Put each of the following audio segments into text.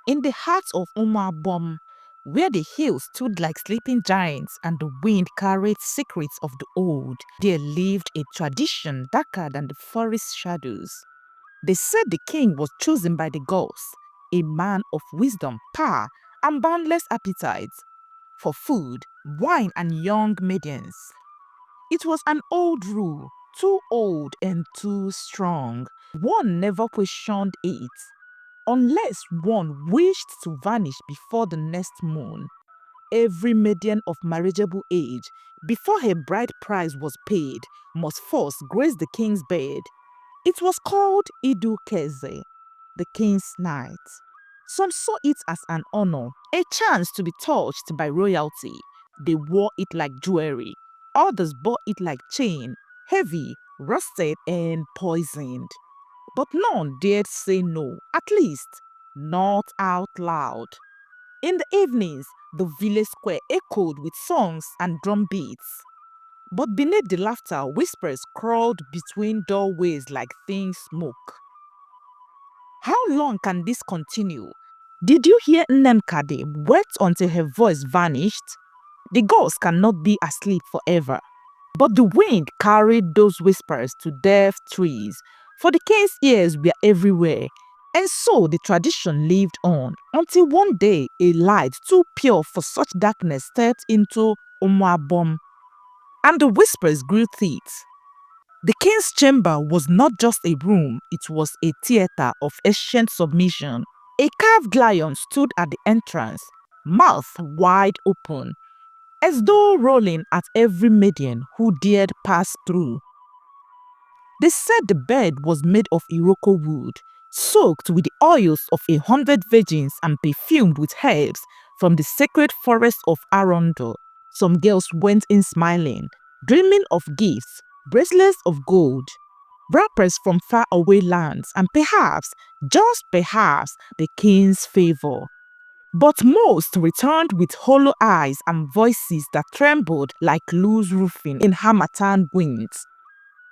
In the heart of Umabom, where the hills stood like sleeping giants and the wind carried secrets of the old, there lived a tradition darker than the forest shadows. They said the king was chosen by the gods, a man of wisdom, power, and boundless appetites for food, wine, and young maidens. It was an old rule, too old and too strong. One never questioned it, unless one wished to vanish before the next moon. Every maiden of marriageable age, before her bride price was paid, must first grace the king's bed. It was called Idu Keze, the king's night. Some saw it as an honor, a chance to be touched by royalty. They wore it like jewelry. Others bore it like chain, heavy, rusted, and poisoned. But none dared say no, at least not out loud. In the evenings, the village square echoed with songs and drum beats. But beneath the laughter, whispers crawled between doorways like thin smoke. How long can this continue? Did you hear Nemkade wept until her voice vanished? The ghosts cannot be asleep forever. But the wind carried those whispers to deaf trees, for the king's ears were everywhere. And so the tradition lived on until one day a light too pure for such darkness stepped into Omuabom, and the whispers grew thick. The king's chamber was not just a room, it was a theater of ancient submission. A carved lion stood at the entrance, mouth wide open, as though rolling at every maiden who dared pass through. They said the bed was made of Iroko wood, soaked with the oils of 100 virgins and perfumed with herbs from the sacred forest of Arondo. Some girls went in smiling, dreaming of gifts, bracelets of gold, wrappers from faraway lands, and perhaps, just perhaps, the king's favor. But most returned with hollow eyes and voices that trembled like loose roofing in Hamatan winds.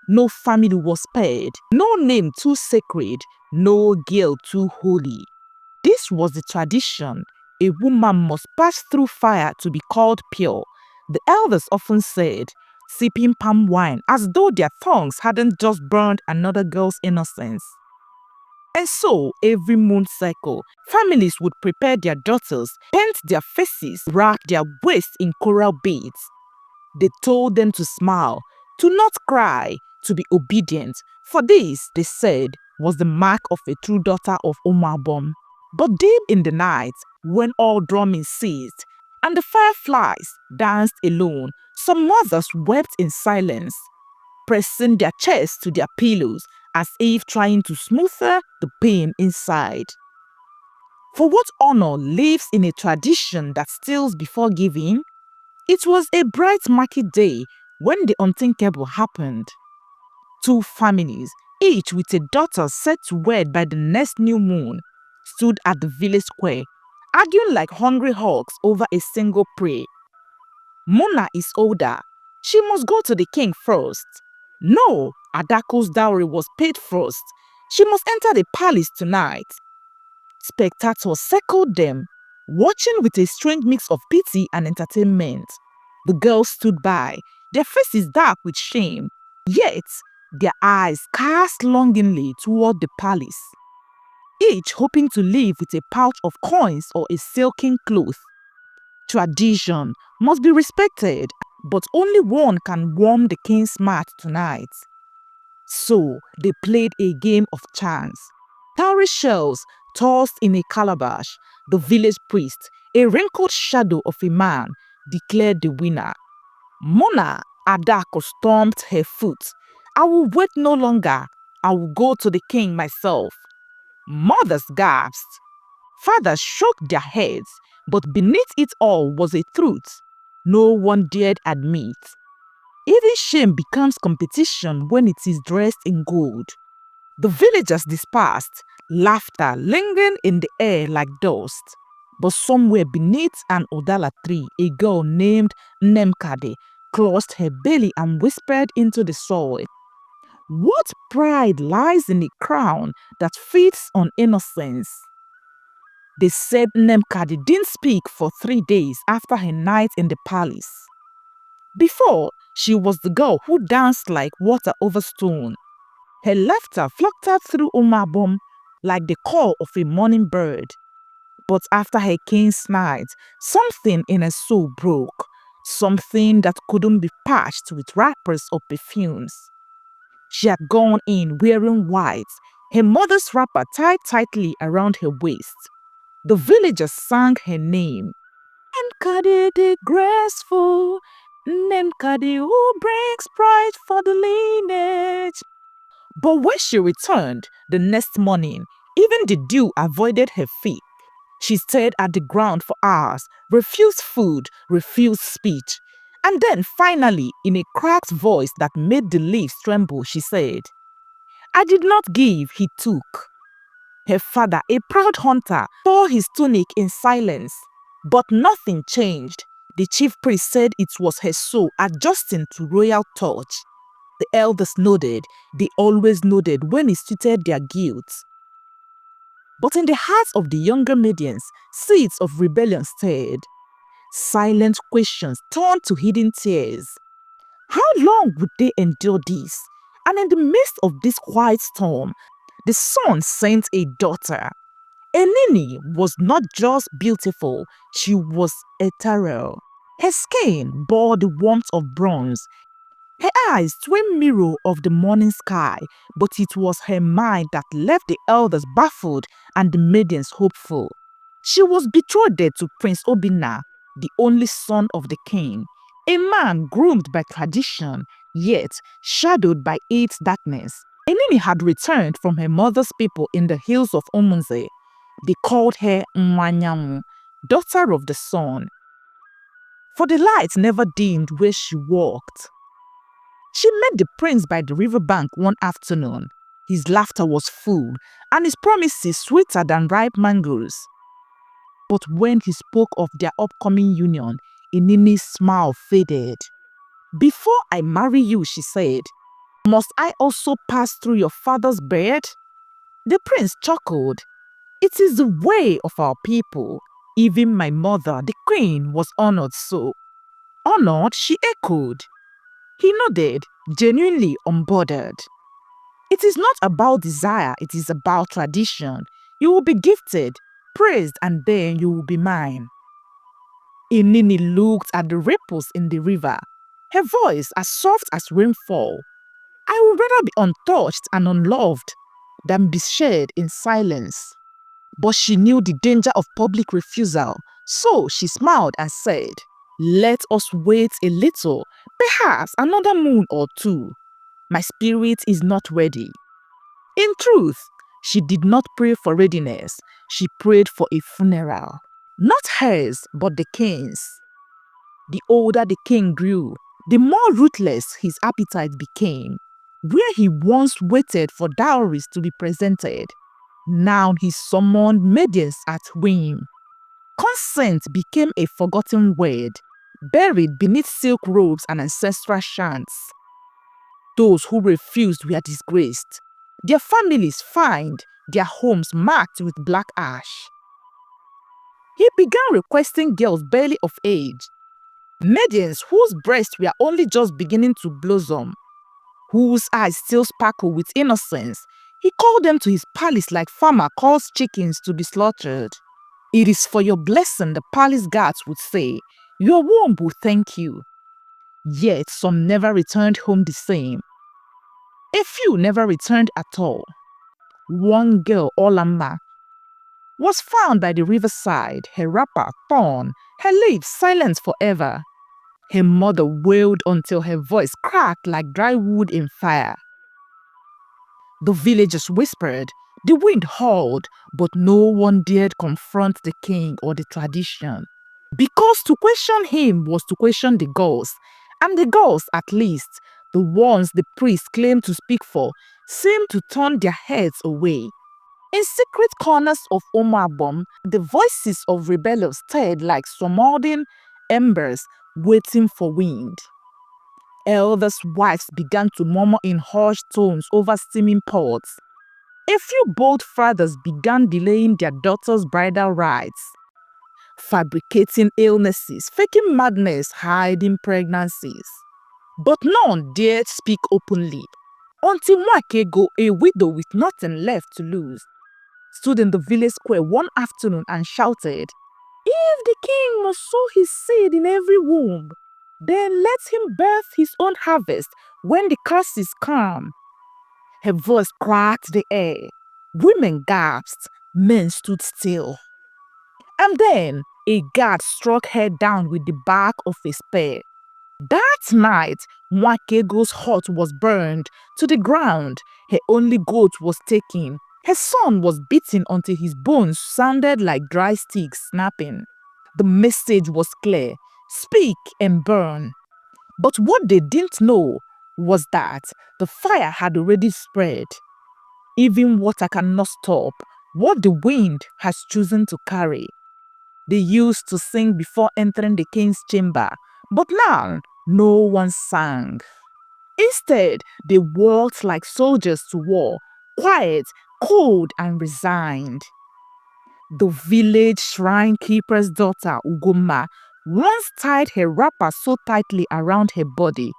No family was spared, no name too sacred, no girl too holy. This was the tradition. A woman must pass through fire to be called pure. The elders often said, sipping palm wine as though their tongues hadn't just burned another girl's innocence. And so, every moon cycle, families would prepare their daughters, paint their faces, wrap their waists in coral beads. They told them to smile, to not cry, to be obedient, for this, they said, was the mark of a true daughter of Omabom. But deep in the night, when all drumming ceased, and the fireflies danced alone, some mothers wept in silence, pressing their chests to their pillows as if trying to smoother the pain inside. For what honor lives in a tradition that steals before giving? It was a bright market day when the unthinkable happened. Two families, each with a daughter set to wed by the next new moon, stood at the village square, arguing like hungry hogs over a single prey. Mona is older. She must go to the king first. No, Adako's dowry was paid first. She must enter the palace tonight. Spectators circled them, watching with a strange mix of pity and entertainment. The girls stood by, their faces dark with shame, yet their eyes cast longingly toward the palace, each hoping to leave with a pouch of coins or a silken cloth. Tradition must be respected, but only one can warm the king's mouth tonight. So they played a game of chance. Cowrie shells tossed in a calabash. The village priest, a wrinkled shadow of a man, declared the winner. Mona Adako stomped her foot. I will wait no longer. I will go to the king myself. Mothers gasped. Fathers shook their heads, but beneath it all was a truth no one dared admit. Even shame becomes competition when it is dressed in gold. The villagers dispersed, laughter lingering in the air like dust. But somewhere beneath an Odala tree, a girl named Nemkade closed her belly and whispered into the soil. What pride lies in a crown that feeds on innocence? They said Nemkadi didn't speak for 3 days after her night in the palace. Before, she was the girl who danced like water over stone. Her laughter fluttered through Umabom like the call of a morning bird. But after her king's night, something in her soul broke, something that couldn't be patched with wrappers or perfumes. She had gone in wearing white, her mother's wrapper tied tightly around her waist. The villagers sang her name. Nemkadi the graceful, Nemkadi who brings pride for the lineage. But when she returned the next morning, even the dew avoided her feet. She stared at the ground for hours, refused food, refused speech. And then finally, in a cracked voice that made the leaves tremble, she said, I did not give, he took. Her father, a proud hunter, tore his tunic in silence. But nothing changed. The chief priest said it was her soul adjusting to royal touch. The elders nodded. They always nodded when it suited their guilt. But in the hearts of the younger maidens, seeds of rebellion stirred. Silent questions turned to hidden tears. How long would they endure this? And in the midst of this quiet storm, the sun sent a daughter. Enini was not just beautiful, she was ethereal. Her skin bore the warmth of bronze. Her eyes twin mirror of the morning sky, but it was her mind that left the elders baffled and the maidens hopeful. She was betrothed to Prince Obinna, the only son of the king, a man groomed by tradition, yet shadowed by its darkness. Enini had returned from her mother's people in the hills of Omunze. They called her Mwanyamu, daughter of the sun. For the light never dimmed where she walked. She met the prince by the riverbank one afternoon. His laughter was full, and his promises sweeter than ripe mangoes. But when he spoke of their upcoming union, Enini's smile faded. Before I marry you, she said, must I also pass through your father's bed? The prince chuckled. It is the way of our people. Even my mother, the queen, was honored so. Honored, she echoed. He nodded, genuinely unbothered. It is not about desire, it is about tradition. You will be gifted, praised, and then you will be mine. Enini looked at the ripples in the river, her voice as soft as rainfall. I would rather be untouched and unloved than be shared in silence. But she knew the danger of public refusal, so she smiled and said, let us wait a little, perhaps another moon or two. My spirit is not ready. In truth, she did not pray for readiness. She prayed for a funeral. Not hers, but the king's. The older the king grew, the more ruthless his appetite became. Where he once waited for dowries to be presented, now he summoned maidens at whim. Consent became a forgotten word, buried beneath silk robes and ancestral chants. Those who refused were disgraced, their families fined, their homes marked with black ash. He began requesting girls barely of age, maidens whose breasts were only just beginning to blossom, whose eyes still sparkle with innocence. He called them to his palace like farmer calls chickens to be slaughtered. It is for your blessing, the palace guards would say. Your womb will thank you. Yet some never returned home the same. A few never returned at all. One girl, Olamba, was found by the riverside, her wrapper torn, her lips silent forever. Her mother wailed until her voice cracked like dry wood in fire. The villagers whispered, the wind howled, but no one dared confront the king or the tradition. Because to question him was to question the gods, and the gods, at least, the ones the priests claimed to speak for, seemed to turn their heads away. In secret corners of Omabom, the voices of rebellions stirred like smoldering embers waiting for wind. Elders' wives began to murmur in hushed tones over steaming pots. A few bold fathers began delaying their daughters' bridal rites, fabricating illnesses, faking madness, hiding pregnancies. But none dared speak openly until Mwakego, a widow with nothing left to lose, stood in the village square one afternoon and shouted, "If the king must sow his seed in every womb, then let him birth his own harvest when the curses come." Her voice cracked the air. Women gasped, men stood still. And then a guard struck her down with the back of a spear. That night, Mwakego's hut was burned to the ground. Her only goat was taken. Her son was beaten until his bones sounded like dry sticks snapping. The message was clear: speak and burn. But what they didn't know was that the fire had already spread. Even water cannot stop what the wind has chosen to carry. They used to sing before entering the king's chamber, but now no one sang. Instead, they walked like soldiers to war, quiet, cold, and resigned. The village shrine keeper's daughter, Ugoma, once tied her wrapper so tightly around her body,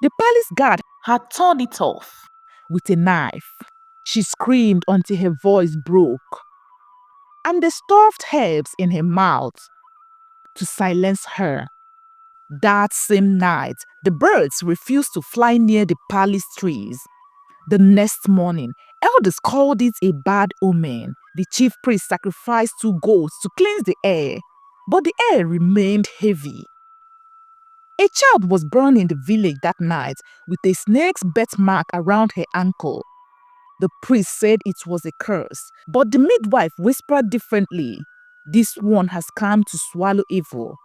the palace guard had torn it off with a knife. She screamed until her voice broke, and they stuffed herbs in her mouth to silence her. That same night, the birds refused to fly near the palace trees. The next morning, elders called it a bad omen. The chief priest sacrificed 2 goats to cleanse the air, but the air remained heavy. A child was born in the village that night with a snake's birthmark around her ankle. The priest said it was a curse, but the midwife whispered differently. This one has come to swallow evil.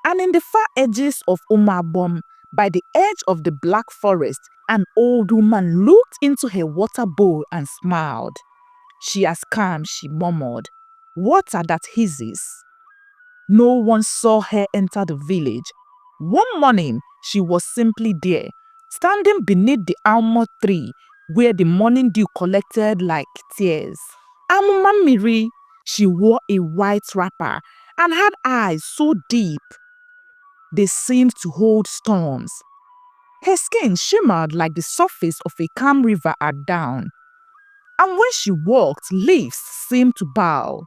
And in the far edges of Umabom, by the edge of the black forest, an old woman looked into her water bowl and smiled. She has come, she murmured. Water that hisses. No one saw her enter the village. One morning, she was simply there, standing beneath the almond tree where the morning dew collected like tears. Amuma Nmiri, she wore a white wrapper and had eyes so deep they seemed to hold storms. Her skin shimmered like the surface of a calm river at dawn. And when she walked, leaves seemed to bow.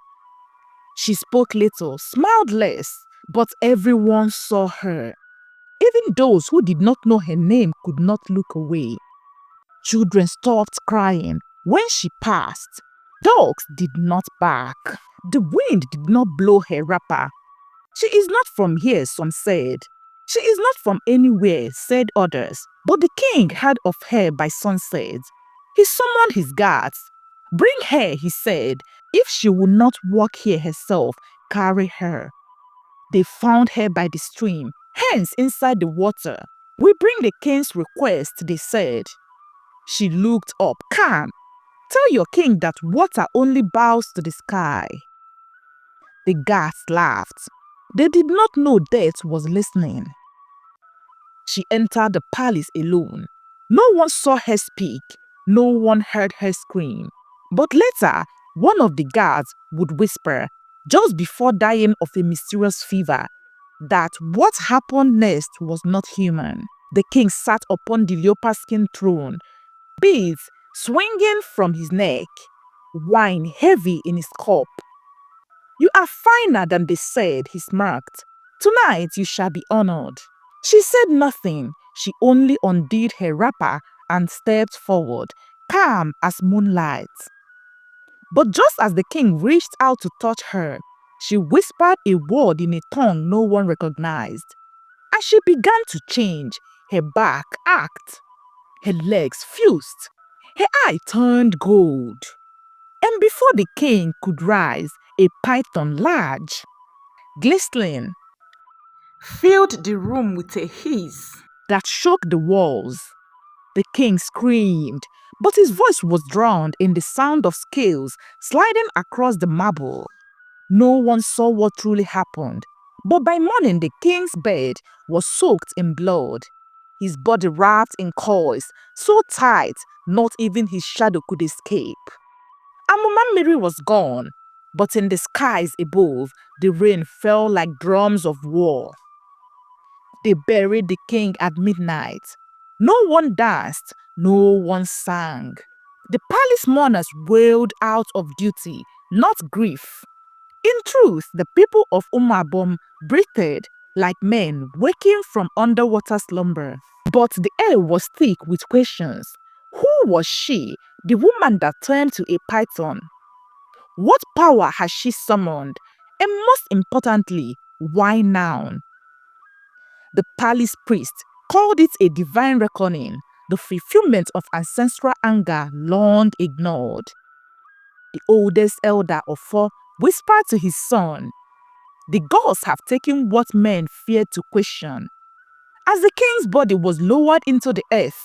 She spoke little, smiled less, but everyone saw her. Even those who did not know her name could not look away. Children stopped crying when she passed. Dogs did not bark. The wind did not blow her wrapper. She is not from here, some said. She is not from anywhere, said others. But the king heard of her by sunset. He summoned his guards. Bring her, he said. If she will not walk here herself, carry her. They found her by the stream, hence inside the water. We bring the king's request, they said. She looked up, calm. Tell your king that water only bows to the sky. The guards laughed. They did not know death was listening. She entered the palace alone. No one saw her speak. No one heard her scream. But later, one of the guards would whisper, just before dying of a mysterious fever, that what happened next was not human. The king sat upon the leopard skin throne, beads swinging from his neck, wine heavy in his cup. You are finer than they said, he smirked. Tonight you shall be honored. She said nothing. She only undid her wrapper and stepped forward, calm as moonlight. But just as the king reached out to touch her, she whispered a word in a tongue no one recognized. And she began to change. Her back arched, her legs fused, her eye turned gold. And before the king could rise, a python large, glistening, filled the room with a hiss that shook the walls. The king screamed, but his voice was drowned in the sound of scales sliding across the marble. No one saw what truly happened, but by morning the king's bed was soaked in blood. His body wrapped in coils, so tight not even his shadow could escape. Amuma Nmiri was gone, but in the skies above, the rain fell like drums of war. They buried the king at midnight. No one danced, no one sang. The palace mourners wailed out of duty, not grief. In truth, the people of Umabom breathed like men waking from underwater slumber. But the air was thick with questions. Who was she, the woman that turned to a python? What power has she summoned? And most importantly, why now? The palace priest called it a divine reckoning, the fulfillment of ancestral anger long ignored. The oldest elder of four whispered to his son, "The gods have taken what men feared to question." As the king's body was lowered into the earth,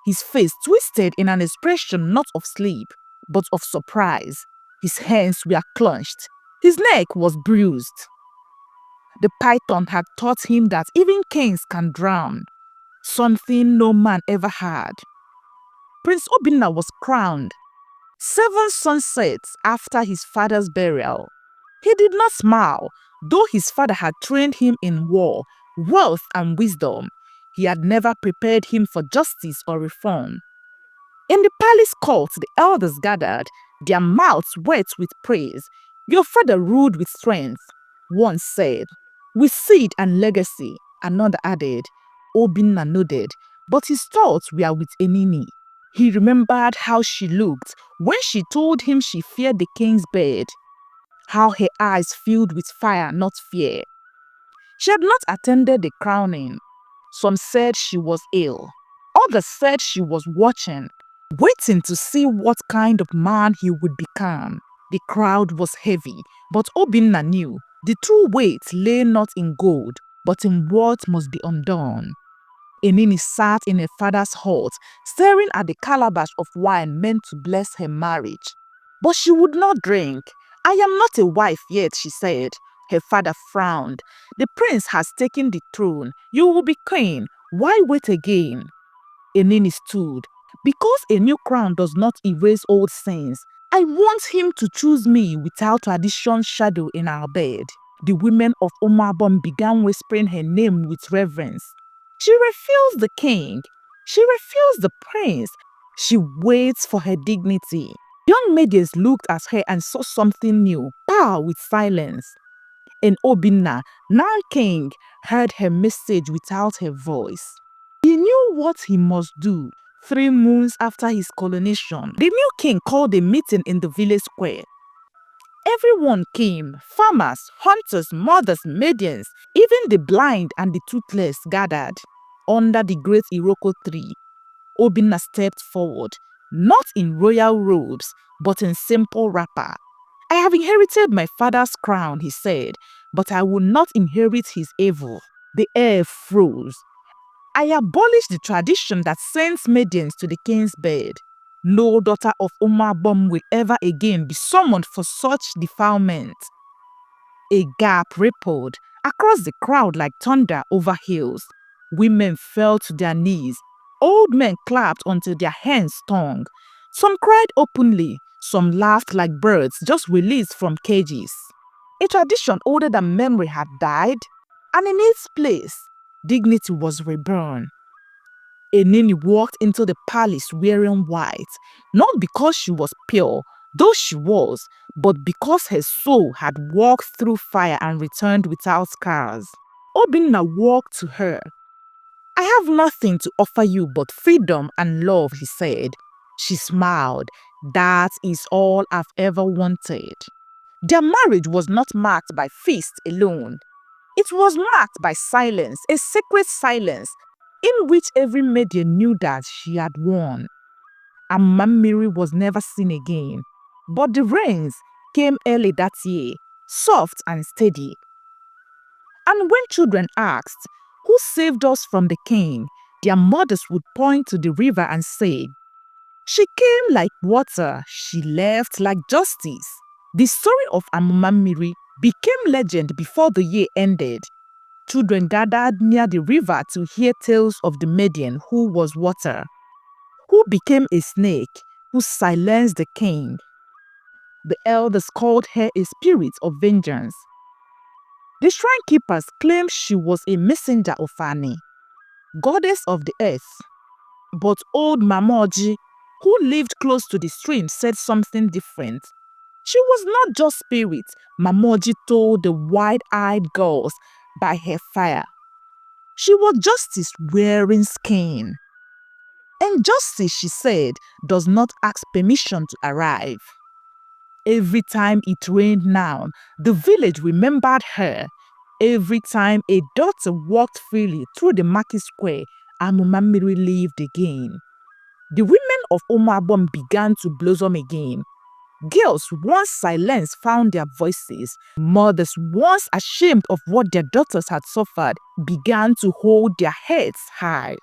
his face twisted in an expression not of sleep, but of surprise. His hands were clenched. His neck was bruised. The python had taught him that even kings can drown, something no man ever had. Prince Obinna was crowned 7 sunsets after his father's burial. He did not smile, though his father had trained him in war, wealth, and wisdom. He had never prepared him for justice or reform. In the palace court, the elders gathered, their mouths wet with praise. "Your father ruled with strength," one said. "With seed and legacy," another added. Obinna nodded, but his thoughts were with Enini. He remembered how she looked when she told him she feared the king's bed, how her eyes filled with fire, not fear. She had not attended the crowning. Some said she was ill. Others said she was watching, waiting to see what kind of man he would become. The crowd was heavy, but Obinna knew the true weight lay not in gold, but in what must be undone. Enini sat in her father's hut, staring at the calabash of wine meant to bless her marriage. But she would not drink. "I am not a wife yet," she said. Her father frowned. "The prince has taken the throne. You will be queen. Why wait again?" Enini stood. "Because a new crown does not erase old sins. I want him to choose me without tradition's shadow in our bed." The women of Omabom began whispering her name with reverence. "She refused the king. She refused the prince. She waits for her dignity." Young maidens looked at her and saw something new, power with silence. And Obinna, now king, heard her message without her voice. He knew what he must do. 3 months after his coronation, the new king called a meeting in the village square. Everyone came: farmers, hunters, mothers, maidens, even the blind and the toothless gathered. Under the great Iroko tree, Obinna stepped forward, not in royal robes, but in simple wrapper. "I have inherited my father's crown," he said, "but I will not inherit his evil." The air froze. "I abolish the tradition that sends maidens to the king's bed. No daughter of Umabom will ever again be summoned for such defilement." A gap rippled across the crowd like thunder over hills. Women fell to their knees. Old men clapped until their hands stung. Some cried openly, some laughed like birds just released from cages. A tradition older than memory had died, and in its place, dignity was reborn. Enini walked into the palace wearing white, not because she was pure, though she was, but because her soul had walked through fire and returned without scars. Obinna walked to her. "I have nothing to offer you but freedom and love," he said. She smiled. "That is all I've ever wanted." Their marriage was not marked by feast alone. It was marked by silence, a sacred silence, in which every maiden knew that she had won. Amuma Nmiri was never seen again. But the rains came early that year, soft and steady. And when children asked, "Who saved us from the king?" their mothers would point to the river and say, "She came like water, she left like justice." The story of Amuma Nmiri became legend before the year ended. Children gathered near the river to hear tales of the maiden who was water, who became a snake, who silenced the king. The elders called her a spirit of vengeance. The shrine keepers claimed she was a messenger of Ani, goddess of the earth. But old Mamoji, who lived close to the stream, said something different. She was not just spirit, Mamoji told the wide-eyed girls by her fire. She was justice wearing skin. And justice, she said, does not ask permission to arrive. Every time it rained now, the village remembered her. Every time a daughter walked freely through the market square, Amuma Nmiri lived again. The women of Omabom began to blossom again. Girls once silenced found their voices. Mothers once ashamed of what their daughters had suffered began to hold their heads high.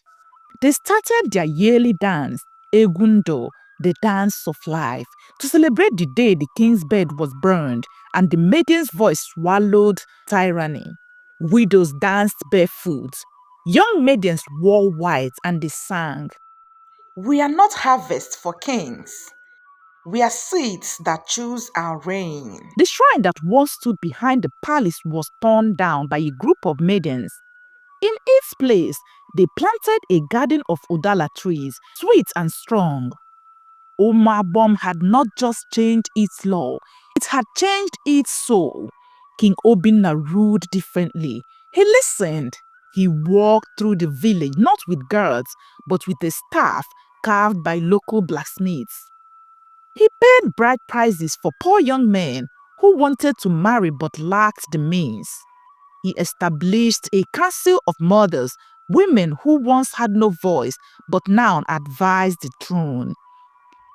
They started their yearly dance, Egundo, the dance of life, to celebrate the day the king's bed was burned and the maiden's voice swallowed tyranny. Widows danced barefoot. Young maidens wore white and they sang, "We are not harvest for kings. We are seeds that choose our reign." The shrine that once stood behind the palace was torn down by a group of maidens. In its place, they planted a garden of Udala trees, sweet and strong. Omabom had not just changed its law, it had changed its soul. King Obinna ruled differently. He listened. He walked through the village not with guards, but with a staff carved by local blacksmiths. He paid bride prices for poor young men who wanted to marry but lacked the means. He established a council of mothers, women who once had no voice but now advised the throne.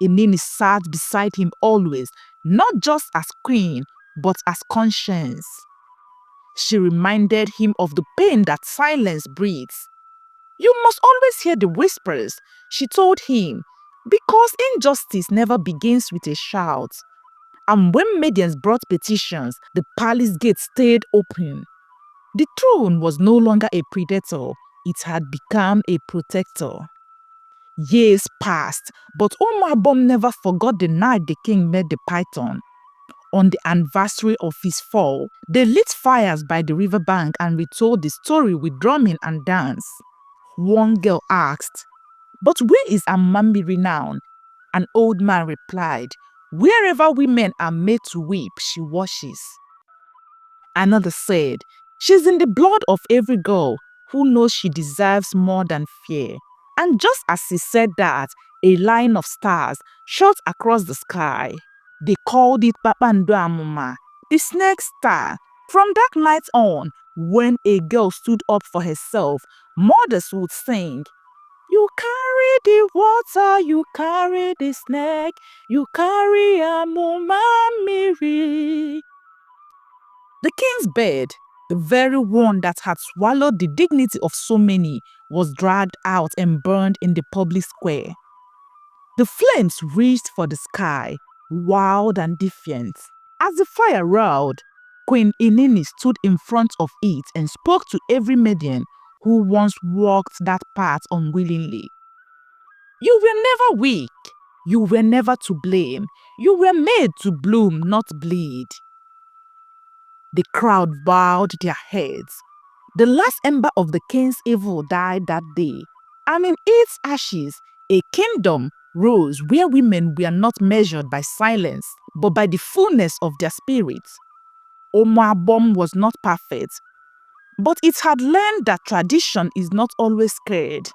Enini sat beside him always, not just as queen, but as conscience. She reminded him of the pain that silence breeds. "You must always hear the whispers," she told him, "because injustice never begins with a shout." And when maidens brought petitions, the palace gate stayed open. The throne was no longer a predator, it had become a protector. Years passed, but Omabom never forgot the night the king met the python. On the anniversary of his fall, they lit fires by the riverbank and retold the story with drumming and dance. One girl asked, "But where is Amuma Nmiri now?" An old man replied, "Wherever women are made to weep, she washes." Another said, "She's in the blood of every girl who knows she deserves more than fear." And just as he said that, a line of stars shot across the sky. They called it Papando Amuma, the snake star. From that night on, when a girl stood up for herself, mothers would sing, "You carry the water, you carry the snake, you carry Amuma Nmiri." The king's bed, the very one that had swallowed the dignity of so many, was dragged out and burned in the public square. The flames reached for the sky, wild and defiant. As the fire roared, Queen Enini stood in front of it and spoke to every maiden who once walked that path unwillingly. "You were never weak. You were never to blame. You were made to bloom, not bleed." The crowd bowed their heads. The last ember of the king's evil died that day, and in its ashes, a kingdom rose where women were not measured by silence, but by the fullness of their spirits. Omabom was not perfect, but it had learned that tradition is not always scared.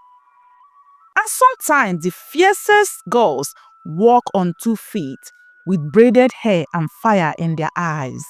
And sometimes the fiercest girls walk on 2 feet with braided hair and fire in their eyes.